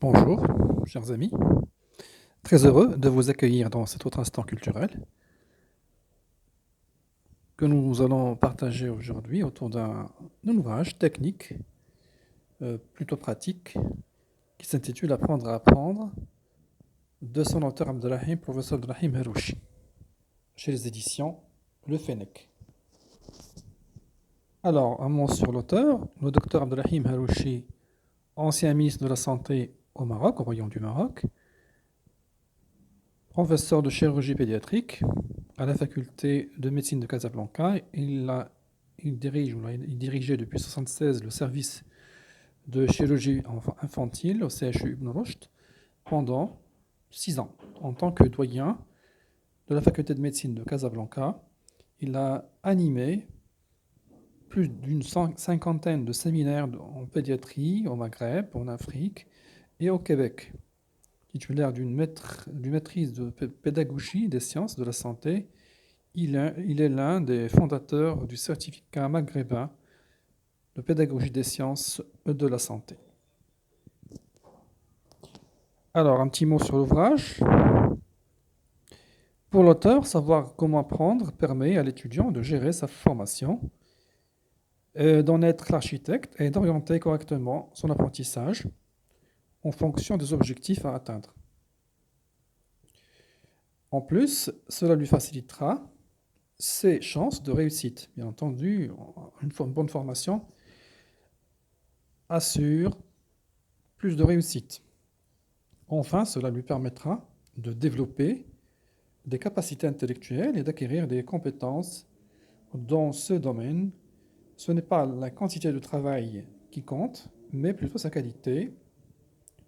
Bonjour, chers amis. Très heureux de vous accueillir dans cet autre instant culturel que nous allons partager aujourd'hui autour d'un ouvrage technique, plutôt pratique, qui s'intitule Apprendre à apprendre, de son auteur Abdelrahim, professeur Abdelrahim Harouchi, chez les éditions Le Fennec. Alors, un mot sur l'auteur. Le docteur Abdelrahim Harouchi, ancien ministre de la Santé au Maroc, au Royaume du Maroc, professeur de chirurgie pédiatrique à la faculté de médecine de Casablanca. Il dirigeait depuis 1976 le service de chirurgie infantile au CHU Ibn Rushd pendant 6 ans. En tant que doyen de la faculté de médecine de Casablanca, il a animé plus d'une cinquantaine de séminaires en pédiatrie au Maghreb, en Afrique et au Québec. Titulaire d'une maîtrise de pédagogie des sciences de la santé, il est l'un des fondateurs du certificat maghrébin de pédagogie des sciences de la santé. Alors, un petit mot sur l'ouvrage. Pour l'auteur, savoir comment apprendre permet à l'étudiant de gérer sa formation, d'en être l'architecte et d'orienter correctement son apprentissage en fonction des objectifs à atteindre. En plus, cela lui facilitera ses chances de réussite. Bien entendu, une bonne formation assure plus de réussite. Enfin, cela lui permettra de développer des capacités intellectuelles et d'acquérir des compétences dans ce domaine. Ce n'est pas la quantité de travail qui compte, mais plutôt sa qualité.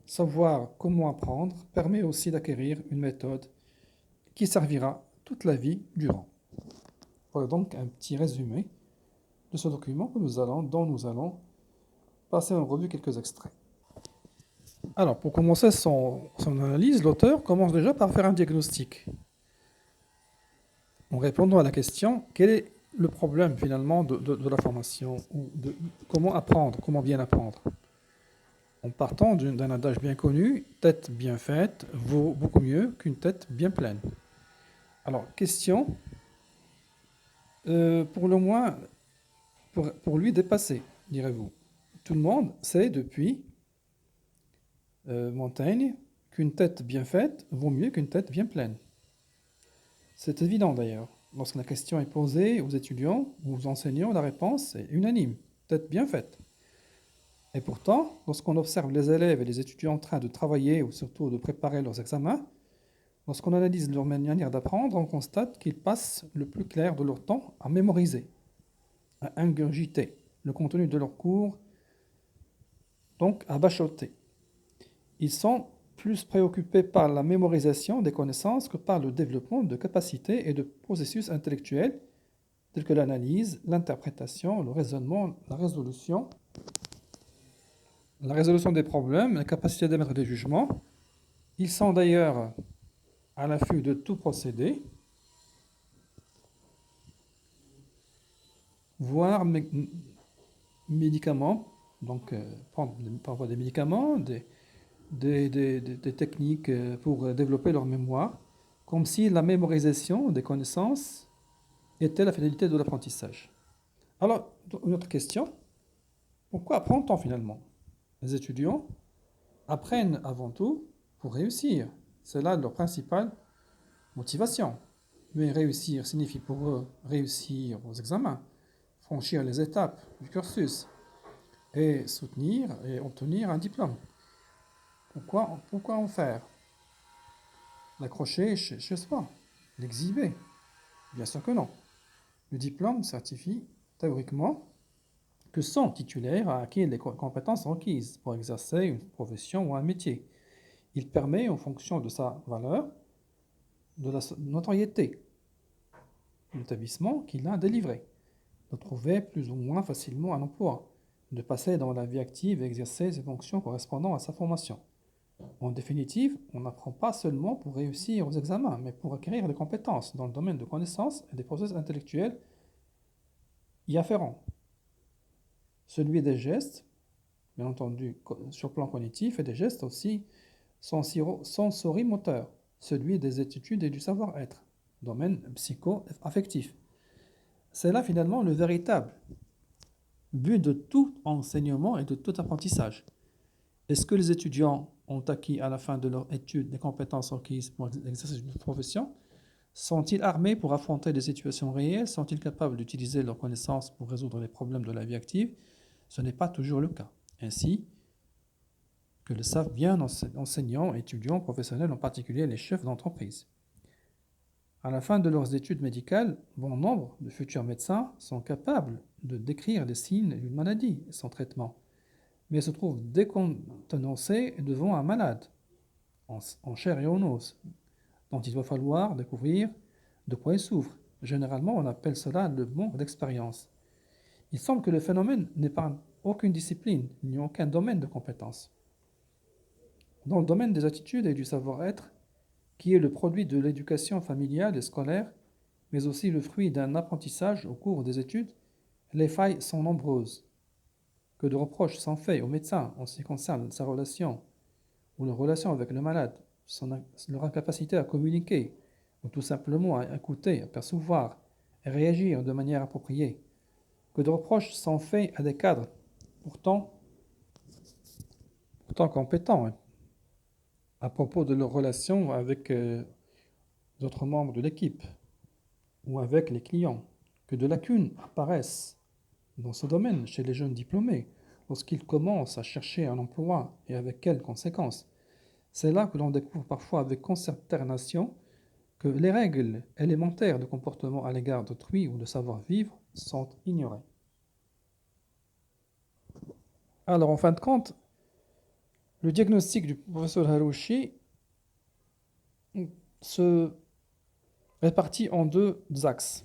Savoir comment apprendre permet aussi d'acquérir une méthode qui servira toute la vie durant. Voilà donc un petit résumé de ce document dont nous allons passer en revue quelques extraits. Alors, pour commencer son analyse, l'auteur commence déjà par faire un diagnostic en répondant à la question quel est le problème finalement de la formation ou de comment apprendre, comment bien apprendre. En partant d'un adage bien connu, tête bien faite vaut beaucoup mieux qu'une tête bien pleine. Alors, question, pour le moins, pour lui dépasser, direz-vous. Tout le monde sait depuis Montaigne qu'une tête bien faite vaut mieux qu'une tête bien pleine. C'est évident d'ailleurs. Lorsque la question est posée aux étudiants ou aux enseignants, la réponse est unanime, tête bien faite. Et pourtant, lorsqu'on observe les élèves et les étudiants en train de travailler ou surtout de préparer leurs examens, lorsqu'on analyse leur manière d'apprendre, on constate qu'ils passent le plus clair de leur temps à mémoriser, à ingurgiter le contenu de leurs cours, donc à bachoter. Ils sont plus préoccupés par la mémorisation des connaissances que par le développement de capacités et de processus intellectuels tels que l'analyse, l'interprétation, le raisonnement, la résolution des problèmes, la capacité d'émettre des jugements. Ils sont d'ailleurs à l'affût de tout procédé, voire médicaments, donc prendre parfois des médicaments, des techniques pour développer leur mémoire, comme si la mémorisation des connaissances était la finalité de l'apprentissage. Alors, une autre question, pourquoi apprend-on finalement? Les étudiants apprennent avant tout pour réussir. C'est là leur principale motivation. Mais réussir signifie pour eux réussir aux examens, franchir les étapes du cursus et soutenir et obtenir un diplôme. Pourquoi en faire? L'accrocher chez soi, l'exhiber? Bien sûr que non. Le diplôme certifie théoriquement que son titulaire a acquis les compétences requises pour exercer une profession ou un métier. Il permet, en fonction de sa valeur, de la notoriété de l'établissement qu'il a délivré, de trouver plus ou moins facilement un emploi, de passer dans la vie active et exercer ses fonctions correspondant à sa formation. En définitive, on n'apprend pas seulement pour réussir aux examens, mais pour acquérir des compétences dans le domaine de connaissances et des processus intellectuels y afférents. Celui des gestes, bien entendu, sur le plan cognitif et des gestes aussi sensorimoteurs, celui des attitudes et du savoir-être, domaine psycho-affectif. C'est là finalement le véritable but de tout enseignement et de tout apprentissage. Est-ce que les étudiants ont acquis à la fin de leur étude les compétences requises pour l'exercice d'une profession? Sont-ils armés pour affronter des situations réelles? Sont-ils capables d'utiliser leurs connaissances pour résoudre les problèmes de la vie active? Ce n'est pas toujours le cas. Ainsi que le savent bien enseignants, étudiants, professionnels, en particulier les chefs d'entreprise. À la fin de leurs études médicales, bon nombre de futurs médecins sont capables de décrire les signes d'une maladie et son traitement, mais se trouvent décontenancés devant un malade, en chair et en os, dont il va falloir découvrir de quoi il souffre. Généralement, on appelle cela le manque d'expérience. Il semble que le phénomène n'épargne aucune discipline, ni aucun domaine de compétence. Dans le domaine des attitudes et du savoir-être, qui est le produit de l'éducation familiale et scolaire, mais aussi le fruit d'un apprentissage au cours des études, les failles sont nombreuses. Que de reproches sont faits au médecin en ce qui concerne sa relation ou leur relation avec le malade, leur incapacité à communiquer, ou tout simplement à écouter, à percevoir et réagir de manière appropriée. Que de reproches sont faits à des cadres pourtant, pourtant compétents à propos de leur relation avec d'autres membres de l'équipe ou avec les clients. Que de lacunes apparaissent dans ce domaine chez les jeunes diplômés lorsqu'ils commencent à chercher un emploi et avec quelles conséquences. C'est là que l'on découvre parfois avec consternation que les règles élémentaires de comportement à l'égard d'autrui ou de savoir-vivre sont ignorées. Alors, en fin de compte, le diagnostic du professeur Harouchi se répartit en deux axes.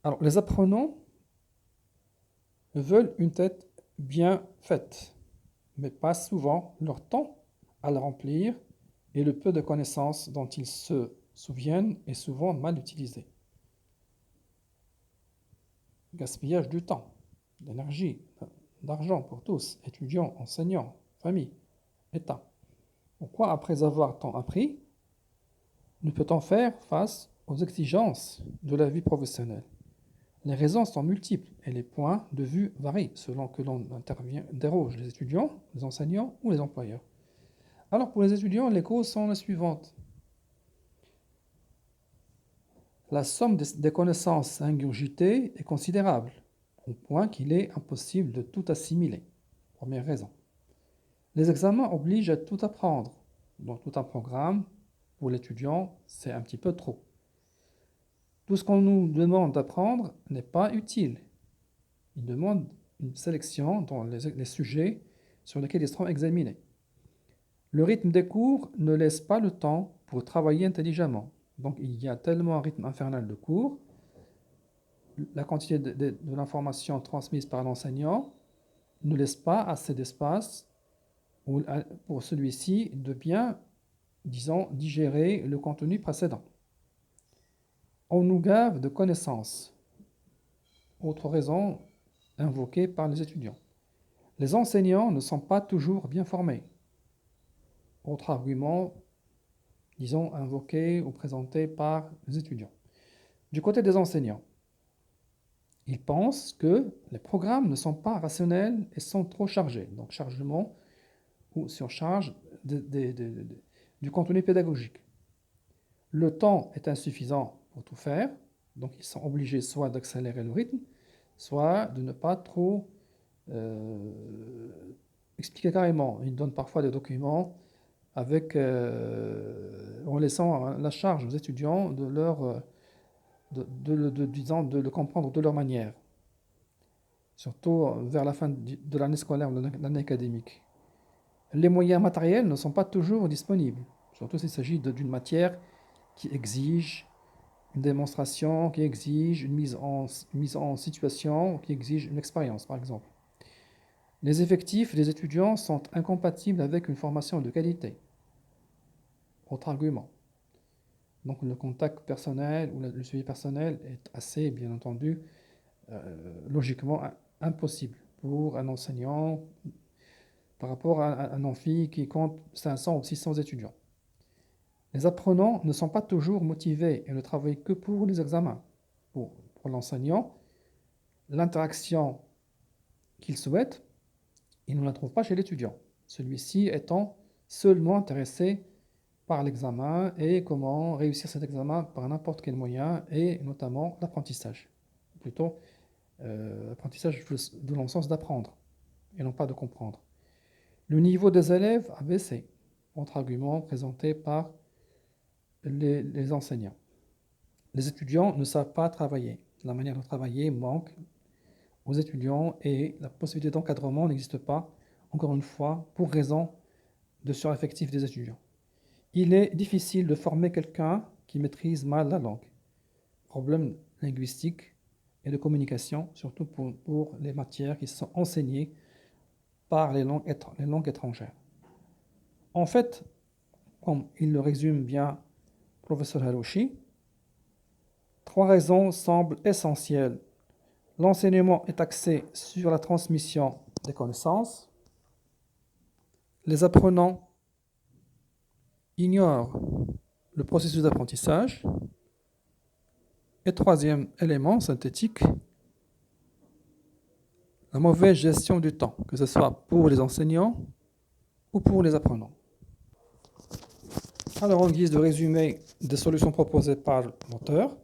Alors, les apprenants veulent une tête bien faite, mais passent souvent leur temps à la remplir et le peu de connaissances dont ils se souviennent est souvent mal utilisé. Gaspillage du temps, d'énergie, d'argent pour tous, étudiants, enseignants, famille, État. Pourquoi, après avoir tant appris, ne peut-on faire face aux exigences de la vie professionnelle? Les raisons sont multiples et les points de vue varient selon que l'on interroge les étudiants, les enseignants ou les employeurs. Alors pour les étudiants, les causes sont les suivantes. La somme des connaissances ingurgitées est considérable, au point qu'il est impossible de tout assimiler. Première raison. Les examens obligent à tout apprendre, donc tout un programme, pour l'étudiant, c'est un petit peu trop. Tout ce qu'on nous demande d'apprendre n'est pas utile. Il demande une sélection dans les sujets sur lesquels ils seront examinés. Le rythme des cours ne laisse pas le temps pour travailler intelligemment. Donc il y a tellement un rythme infernal de cours, la quantité de l'information transmise par l'enseignant ne laisse pas assez d'espace pour celui-ci de bien, disons, digérer le contenu précédent. On nous gave de connaissances. Autre raison invoquée par les étudiants. Les enseignants ne sont pas toujours bien formés. Autre argument, disons, invoqué ou présenté par les étudiants. Du côté des enseignants, ils pensent que les programmes ne sont pas rationnels et sont trop chargés. Donc chargement ou surcharge du contenu pédagogique. Le temps est insuffisant pour tout faire, donc ils sont obligés soit d'accélérer le rythme, soit de ne pas trop expliquer carrément. Ils donnent parfois des documents en laissant la charge aux étudiants de le comprendre de leur manière, surtout vers la fin de l'année scolaire ou de l'année académique. Les moyens matériels ne sont pas toujours disponibles, surtout s'il s'agit d'une matière qui exige une démonstration, qui exige une mise en situation, qui exige une expérience, par exemple. Les effectifs des étudiants sont incompatibles avec une formation de qualité. Autre argument. Donc le contact personnel ou le suivi personnel est assez, bien entendu, logiquement impossible pour un enseignant par rapport à un amphi qui compte 500 ou 600 étudiants. Les apprenants ne sont pas toujours motivés et ne travaillent que pour les examens. Pour l'enseignant, l'interaction qu'il souhaite, il ne la trouve pas chez l'étudiant. Celui-ci étant seulement intéressé par l'examen et comment réussir cet examen par n'importe quel moyen, et notamment l'apprentissage. Plutôt, l'apprentissage dans le sens d'apprendre et non pas de comprendre. Le niveau des élèves a baissé, autre argument présenté par les enseignants. Les étudiants ne savent pas travailler. La manière de travailler manque aux étudiants et la possibilité d'encadrement n'existe pas, encore une fois, pour raison de sureffectif des étudiants. Il est difficile de former quelqu'un qui maîtrise mal la langue. Problème linguistique et de communication, surtout pour les matières qui sont enseignées par les langues étrangères. En fait, comme il le résume bien professeur Harouchi, 3 raisons semblent essentielles. L'enseignement est axé sur la transmission des connaissances. Les apprenants ignorent le processus d'apprentissage. Et 3e élément synthétique, la mauvaise gestion du temps, que ce soit pour les enseignants ou pour les apprenants. Alors, en guise de résumé des solutions proposées par l'auteur,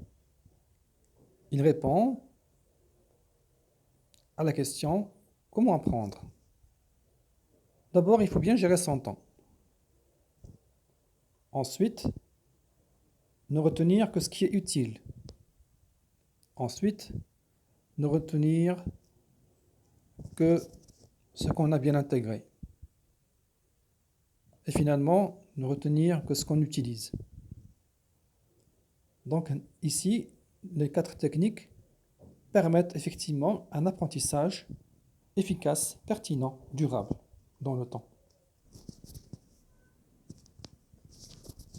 il répond à la question « Comment apprendre ?» D'abord, il faut bien gérer son temps. Ensuite, ne retenir que ce qui est utile. Ensuite, ne retenir que ce qu'on a bien intégré. Et finalement, ne retenir que ce qu'on utilise. Donc ici, les 4 techniques permettent effectivement un apprentissage efficace, pertinent, durable dans le temps.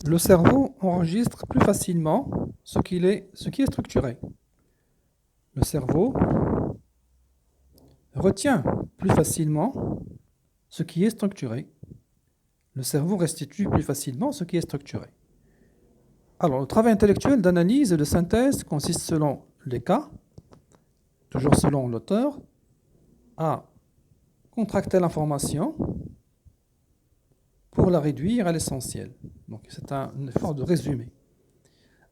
Le cerveau enregistre plus facilement ce qui est structuré. Le cerveau retient plus facilement ce qui est structuré. Le cerveau restitue plus facilement ce qui est structuré. Alors, le travail intellectuel d'analyse et de synthèse consiste selon les cas, toujours selon l'auteur, à contracter l'information pour la réduire à l'essentiel. Donc, c'est un effort de résumé.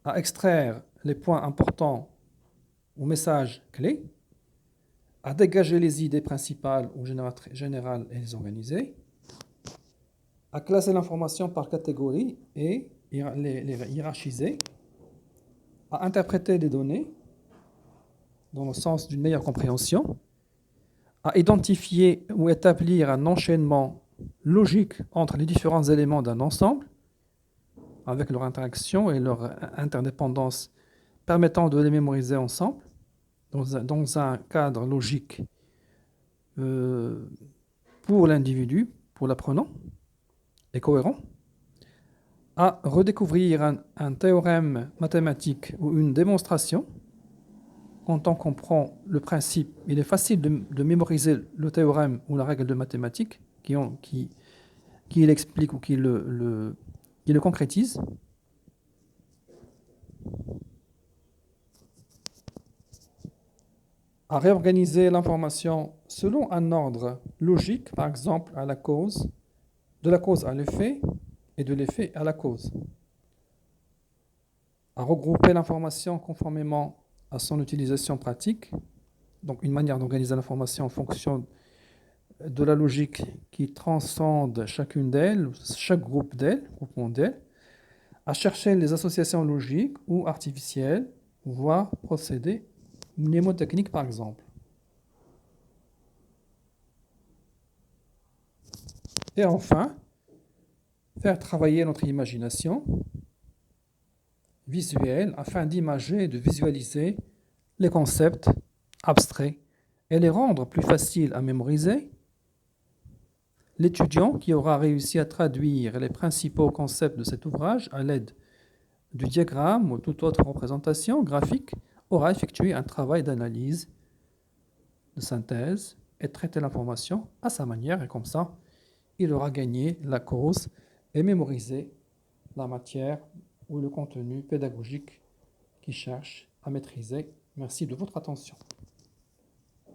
À extraire les points importants ou messages clés, à dégager les idées principales ou générales et les organiser, à classer l'information par catégorie et les hiérarchiser, à interpréter des données dans le sens d'une meilleure compréhension, à identifier ou établir un enchaînement logique entre les différents éléments d'un ensemble, avec leur interaction et leur interdépendance permettant de les mémoriser ensemble, dans un cadre logique pour l'individu, pour l'apprenant, et cohérent, à redécouvrir un théorème mathématique ou une démonstration. Quand on comprend le principe, il est facile de mémoriser le théorème ou la règle de mathématiques qui l'explique ou qui le concrétise. À réorganiser l'information selon un ordre logique, par exemple à la cause, de la cause à l'effet et de l'effet à la cause. À regrouper l'information conformément à son utilisation pratique, donc une manière d'organiser l'information en fonction de la logique qui transcende chacune d'elles, chaque groupement d'elles, à chercher les associations logiques ou artificielles, voire procéder mnémotechniques par exemple. Et enfin, faire travailler notre imagination visuelle afin d'imager et de visualiser les concepts abstraits et les rendre plus faciles à mémoriser. L'étudiant qui aura réussi à traduire les principaux concepts de cet ouvrage à l'aide du diagramme ou toute autre représentation graphique aura effectué un travail d'analyse de synthèse et traiter l'information à sa manière. Et comme ça, il aura gagné la cause et mémorisé la matière ou le contenu pédagogique qu'il cherche à maîtriser. Merci de votre attention.